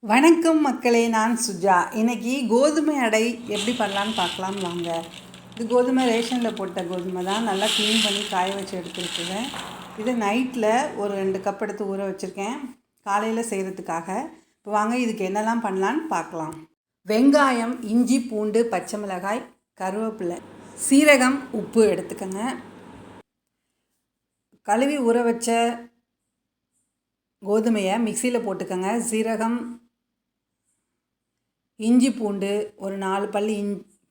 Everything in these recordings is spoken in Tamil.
வணக்கம் மக்களே, நான் சுஜா. இன்றைக்கி கோதுமை அடை எப்படி பண்ணலான்னு பார்க்கலாம் வாங்க. இது கோதுமை ரேஷனில் போட்ட கோதுமை தான், நல்லா க்ளீன் பண்ணி காய வச்சு எடுத்துருக்குறேன். இது நைட்டில் ஒரு 2 கப் எடுத்து ஊற வச்சுருக்கேன் காலையில் செய்கிறதுக்காக. இப்போ வாங்க இதுக்கு என்னெல்லாம் பண்ணலான்னு பார்க்கலாம். வெங்காயம், இஞ்சி, பூண்டு, பச்சை மிளகாய், கருவேப்பிலை, சீரகம், உப்பு எடுத்துக்கோங்க. கழுவி ஊற வச்ச கோதுமையை மிக்சியில் போட்டுக்கோங்க. சீரகம், இஞ்சி, பூண்டு ஒரு 4 பல்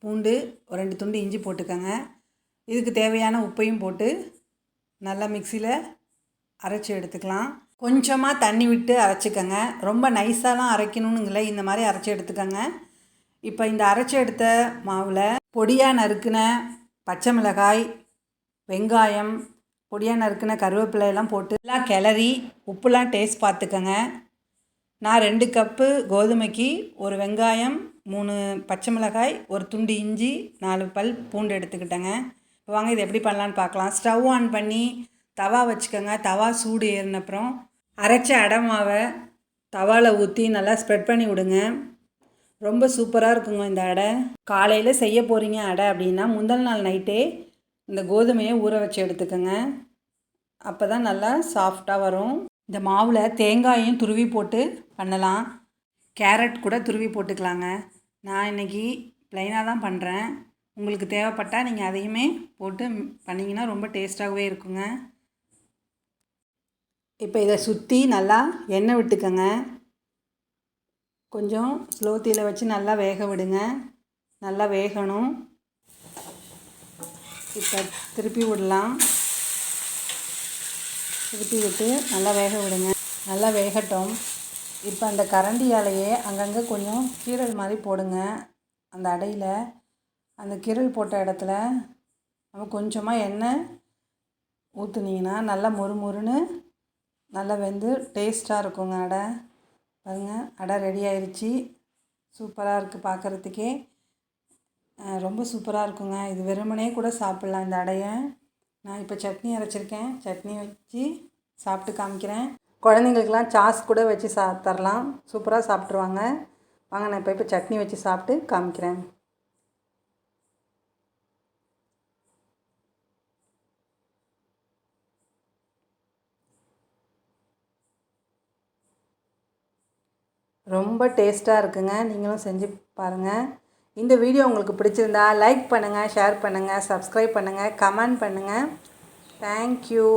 பூண்டு, ஒரு 2 துண்டு இஞ்சி போட்டுக்கோங்க. இதுக்கு தேவையான உப்பையும் போட்டு நல்லா மிக்சியில் அரைச்சி எடுத்துக்கலாம். கொஞ்சமாக தண்ணி விட்டு அரைச்சிக்கோங்க. ரொம்ப நைஸாலாம் அரைக்கணும்னுங்கள, இந்த மாதிரி அரைச்சி எடுத்துக்கோங்க. இப்போ இந்த அரைச்சி எடுத்த மாவில் பொடியாக நறுக்கின பச்சை மிளகாய், வெங்காயம், பொடியாக நறுக்கின கருவேப்பிலையெல்லாம் போட்டு எல்லாம் கிளறி உப்புலாம் டேஸ்ட் பார்த்துக்கோங்க. நான் 2 கப்பு கோதுமைக்கு ஒரு வெங்காயம், 3 பச்சை மிளகாய், ஒரு துண்டு இஞ்சி, 4 பல் பூண்டு எடுத்துக்கிட்டேங்க. இப்போ வாங்க இது எப்படி பண்ணலான்னு பார்க்கலாம். ஸ்டவ் ஆன் பண்ணி தவா வச்சுக்கோங்க. தவா சூடு ஏறினப்புறம் அரைச்ச அடை மாவை தவாவில் ஊற்றி நல்லா ஸ்ப்ரெட் பண்ணி விடுங்க. ரொம்ப சூப்பராக இருக்குங்க இந்த அடை. காலையில் செய்ய போகிறீங்க அடை அப்படின்னா முந்தல் நாள் நைட்டே இந்த கோதுமையை ஊற வச்சு எடுத்துக்கோங்க. அப்போ தான் நல்லா சாஃப்டாக வரும். இந்த மாவில் தேங்காயும் துருவி போட்டு பண்ணலாம். கேரட் கூட துருவி போட்டுக்கலாங்க. நான் இன்றைக்கி ப்ளைனாக தான் பண்ணுறேன். உங்களுக்கு தேவைப்பட்டால் நீங்கள் அதையுமே போட்டு பண்ணிங்கன்னா ரொம்ப டேஸ்ட்டாகவே இருக்குங்க. இப்போ இதை சுற்றி நல்லா எண்ணெய் விட்டுக்கோங்க. கொஞ்சம் ஸ்லோ தீயில் வச்சு நல்லா வேக விடுங்க. நல்லா வேகணும். இப்போ திருப்பி விடலாம். திருப்பி விட்டு நல்லா வேக விடுங்க. நல்லா வேகட்டும். இப்போ அந்த கரண்டியாலேயே அங்கங்கே கொஞ்சம் கீரல் மாதிரி போடுங்க. அந்த அடையில் அந்த கீரல் போட்ட இடத்துல நம்ம கொஞ்சமாக எண்ணெய் ஊற்றுனீங்கன்னா நல்லா மொறுமொறுன்னு நல்லா வெந்து டேஸ்ட்டாக இருக்குங்க அடை. பாருங்கள், அடை ரெடி ஆயிடுச்சு. சூப்பராக இருக்குது பார்க்குறதுக்கே. ரொம்ப சூப்பராக இருக்குங்க. இது வெறுமனே கூட சாப்பிட்லாம் இந்த அடையை. நான் இப்போ சட்னி அரைச்சிருக்கேன். சட்னி வச்சு சாப்பிட்டு காமிக்கிறேன். குழந்தைங்களுக்கெல்லாம் சாஸ் கூட வச்சு தரலாம். சூப்பராக சாப்பிட்ருவாங்க. வாங்க நான் இப்போ சட்னி வச்சு சாப்பிட்டு காமிக்கிறேன். ரொம்ப டேஸ்ட்டாக இருக்குங்க. நீங்களும் செஞ்சு பாருங்கள். இந்த வீடியோ உங்களுக்கு பிடிச்சிருந்தா லைக் பண்ணுங்கள், ஷேர் பண்ணுங்கள், சப்ஸ்கிரைப் பண்ணுங்கள், கமெண்ட் பண்ணுங்கள். தேங்க்யூ.